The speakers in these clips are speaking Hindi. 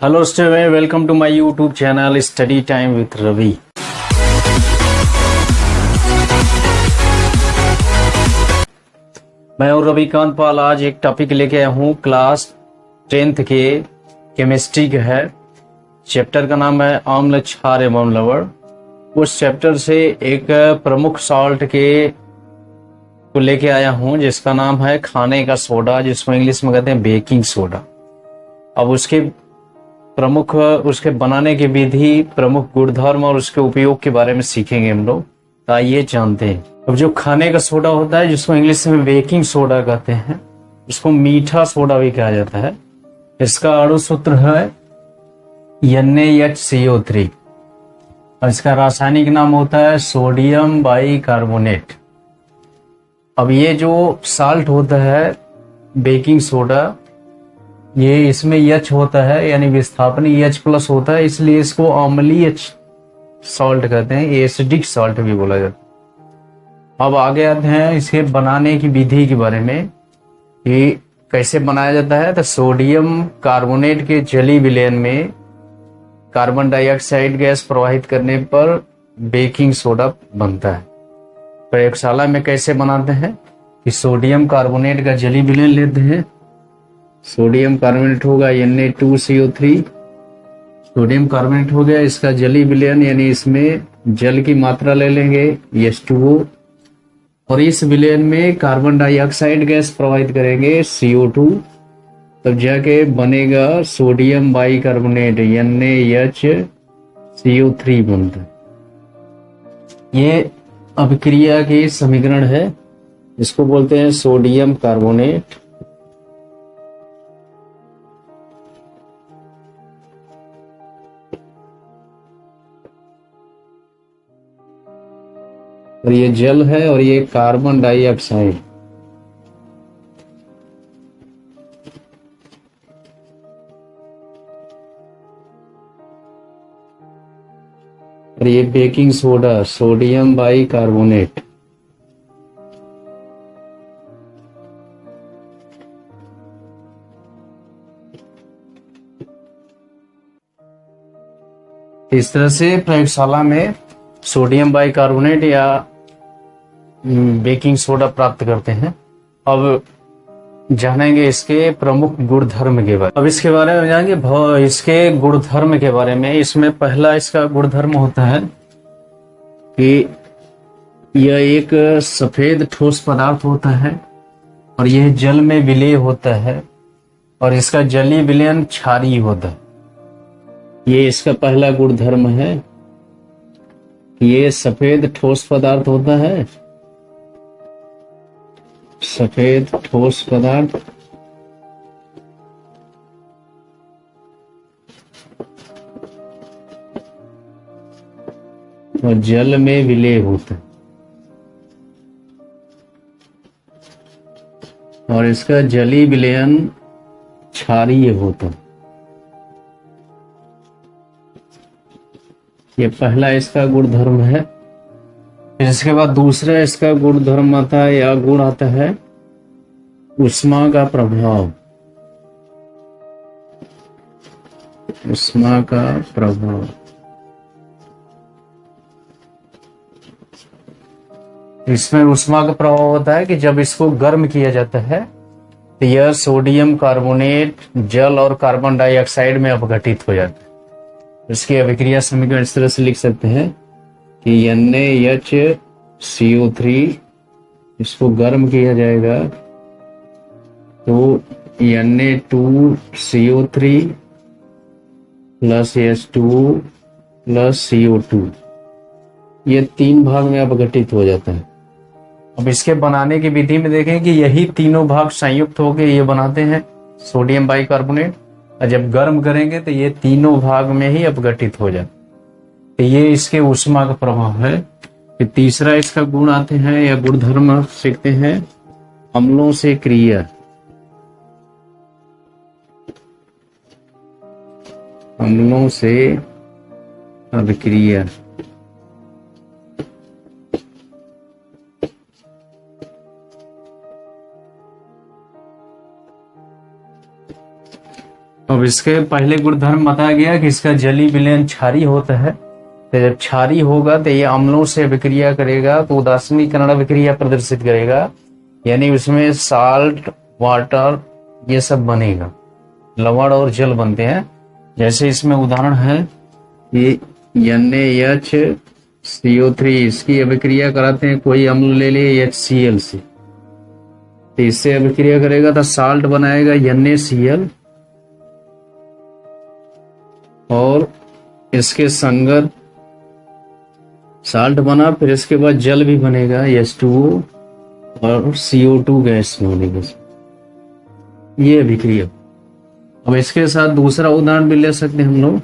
Hello student, welcome to my YouTube channel study time with Ravi. मैं और रविकांत पाल आज एक टॉपिक लेके आया हूँ क्लास 10th के केमिस्ट्री का है। चैप्टर का नाम है अम्ल क्षार एवं लवण। उस चैप्टर से एक प्रमुख सॉल्ट के को लेके आया हूँ जिसका नाम है खाने का सोडा, जिसको इंग्लिश में कहते हैं बेकिंग सोडा। अब उसके बनाने की विधि, प्रमुख गुणधर्म और उसके उपयोग के बारे में सीखेंगे हम लोग। तो आइए जानते हैं। अब जो खाने का सोडा होता है, जिसको इंग्लिश में बेकिंग सोडा कहते हैं, इसको मीठा सोडा भी कहा जाता है। इसका अणु सूत्र है NaHCO3 और इसका रासायनिक नाम होता है सोडियम बाइकार्बोनेट। अब ये जो साल्ट होता है बेकिंग सोडा, ये इसमें H होता है, यानी विस्थापन H+ होता है, इसलिए इसको अम्लीय सॉल्ट कहते हैं, एसिडिक सॉल्ट भी बोला जाता है। अब आगे आते हैं इसके बनाने की विधि के बारे में कि कैसे बनाया जाता है। तो सोडियम कार्बोनेट के जली विलयन में कार्बन डाइऑक्साइड गैस प्रवाहित करने पर बेकिंग सोडा बनता है। प्रयोगशाला में कैसे बनाते हैं कि सोडियम कार्बोनेट का जली विलयन लेते हैं। सोडियम कार्बोनेट होगा Na2CO3, सोडियम कार्बोनेट हो गया। इसका जली विलयन यानी इसमें जल की मात्रा ले लेंगे H2O, और इस विलयन में कार्बन डाइऑक्साइड गैस प्रवाहित करेंगे CO2, तब जाके बनेगा सोडियम बाइकार्बोनेट NaHCO3 बनता है। ये अभिक्रिया की समीकरण है, इसको बोलते हैं सोडियम कार्बोनेट। और ये जल है और ये कार्बन डाइऑक्साइड। और ये बेकिंग सोडा सोडियम बाइकार्बोनेट। इस तरह से प्रयोगशाला में सोडियम बाइकार्बोनेट या बेकिंग सोडा प्राप्त करते हैं। अब जानेंगे इसके प्रमुख गुणधर्म के बारे में। अब इसके बारे में जानेंगे इसके गुणधर्म के बारे में। इसमें पहला इसका गुणधर्म होता है कि यह एक सफेद ठोस पदार्थ होता है और यह जल में विलेय होता है और इसका जलीय विलयन क्षारीय होता है। ये इसका पहला गुणधर्म है। ये सफेद ठोस पदार्थ होता है, सफेद ठोस पदार्थ और जल में विलेय होता है और इसका जलीय विलयन क्षारीय होता है। ये पहला इसका गुणधर्म है। इसके बाद दूसरा इसका गुणधर्म आता है या गुण आता है ऊष्मा का प्रभाव। ऊष्मा का प्रभाव, इसमें ऊष्मा का प्रभाव होता है कि जब इसको गर्म किया जाता है तो यह सोडियम कार्बोनेट जल और कार्बन डाइऑक्साइड में अपघटित हो जाता है। इसकी अभिक्रिया समीकरण इस तरह से लिख सकते हैं कि NaHCO3, इसको गर्म किया जाएगा तो Na2CO3 plus H2O plus CO2, ये 3 भाग में अपघटित हो जाता है। अब इसके बनाने की विधि में देखें कि यही तीनों भाग संयुक्त होकर ये बनाते हैं सोडियम बाइकार्बोनेट, और जब गर्म करेंगे तो ये तीनों भाग में ही अपघटित हो जाते। तो ये इसके ऊष्मा का प्रभाव है। फिर तीसरा इसका गुण आते हैं या गुणधर्म सीखते हैं अम्लों से क्रिया। अम्लों से अभिक्रिया। अब इसके पहले गुणधर्म बताया गया कि इसका जली विलयन क्षारीय होता है। तो जब क्षारीय होगा तो ये अम्लों से अभिक्रिया करेगा तो उदासीनीकरण अभिक्रिया प्रदर्शित करेगा, यानी उसमें साल्ट, वाटर ये सब बनेगा, लवण और जल बनते हैं। जैसे इसमें उदाहरण है कि NaHCO3, इसकी अभिक्रिया कराते हैं, कोई अम्ल ले लिए HCl से, तो इससे अभिक्रिया करेगा तो साल्ट बनाएगा NaCl, और इसके संगत साल्ट बना, फिर इसके बाद जल भी बनेगा H2O और CO2 गैस बनेगी, ये अभिक्रिया। अब इसके साथ दूसरा उदाहरण भी ले सकते हैं हम लोग,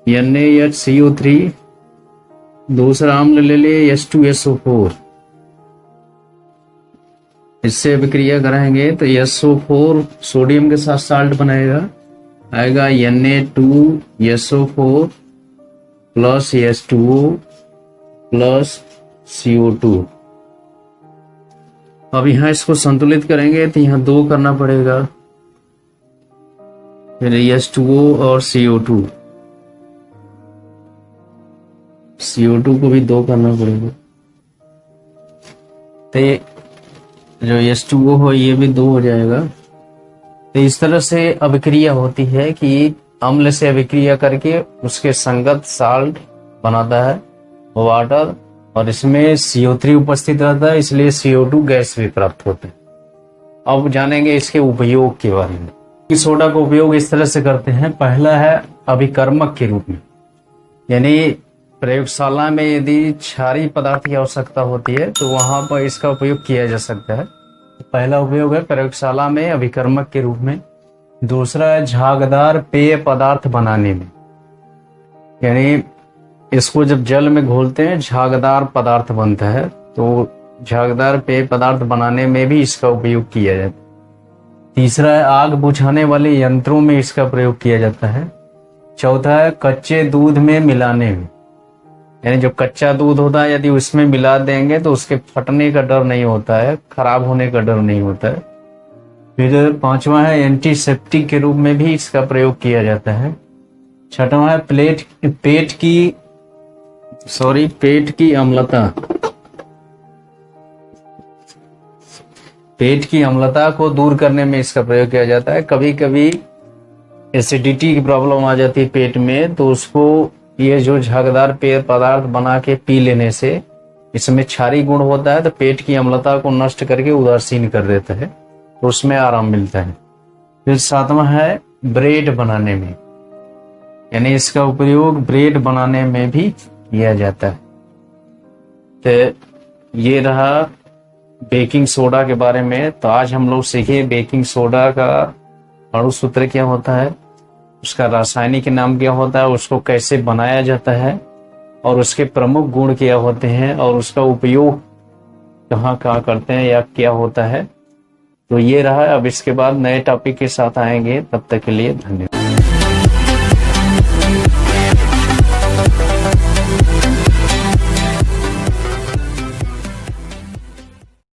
NaHCO3, दूसरा अम्ल ले लिए H2SO4, इससे अभिक्रिया कराएंगे तो SO4 सोडियम के साथ साल्ट बनाएगा, आएगा Na2SO4 plus H2O plus CO2। अब यहां इसको संतुलित करेंगे तो यहां 2 करना पड़ेगा, फिर H2O और CO2 को भी 2 करना पड़ेगा, तो जो H2O हो ये भी 2 हो जाएगा। तो इस तरह से अभिक्रिया होती है कि अम्ल से अभिक्रिया करके उसके संगत साल्ट बनाता है, वाटर, और इसमें CO3 उपस्थित रहता है, इसलिए CO2 गैस भी प्राप्त होते हैं। अब जानेंगे इसके उपयोग के बारे में। सोडा का उपयोग इस तरह से करते हैं। पहला है अभिकर्मक के रूप में, यानी प्रयोगशाला में यदि क्षारीय पदार्थ की आवश्यकता होती है तो वहां पर इसका उपयोग किया जा सकता है। पहला उपयोग है प्रयोगशाला में अभिकर्मक के रूप में। दूसरा है झागदार पेय पदार्थ बनाने में, यानी इसको जब जल में घोलते हैं झागदार पदार्थ बनता है, तो झागदार पेय पदार्थ बनाने में भी इसका उपयोग किया जाता है। तीसरा है आग बुझाने वाले यंत्रों में इसका प्रयोग किया जाता है। चौथा है कच्चे दूध में मिलाने में, यानी जो कच्चा दूध होता है यदि उसमें मिला देंगे तो उसके फटने का डर नहीं होता है, खराब होने का डर नहीं होता है। फिर पांचवा है एंटीसेप्टिक के रूप में भी इसका प्रयोग किया जाता है। छठवां है पेट की अम्लता, पेट की अम्लता को दूर करने में इसका प्रयोग किया जाता है। कभी कभी एसिडिटी की प्रॉब्लम आ जाती है पेट में, तो उसको ये जो झागदार पेय पदार्थ बना के पी लेने से, इसमें क्षारीय गुण होता है तो पेट की अम्लता को नष्ट करके उदासीन कर देता है, तो उसमें आराम मिलता है। फिर सातवां है ब्रेड बनाने में, यानी इसका उपयोग ब्रेड बनाने में भी किया जाता है। तो ये रहा बेकिंग सोडा के बारे में। तो आज हम लोग सीखे बेकिंग सोडा का अणु सूत्र क्या होता है, उसका रासायनिक नाम क्या होता है, उसको कैसे बनाया जाता है, और उसके प्रमुख गुण क्या होते हैं, और उसका उपयोग कहाँ कहाँ करते हैं या क्या होता है। तो ये रहा। अब इसके बाद नए टॉपिक के साथ आएंगे, तब तक के लिए धन्यवाद।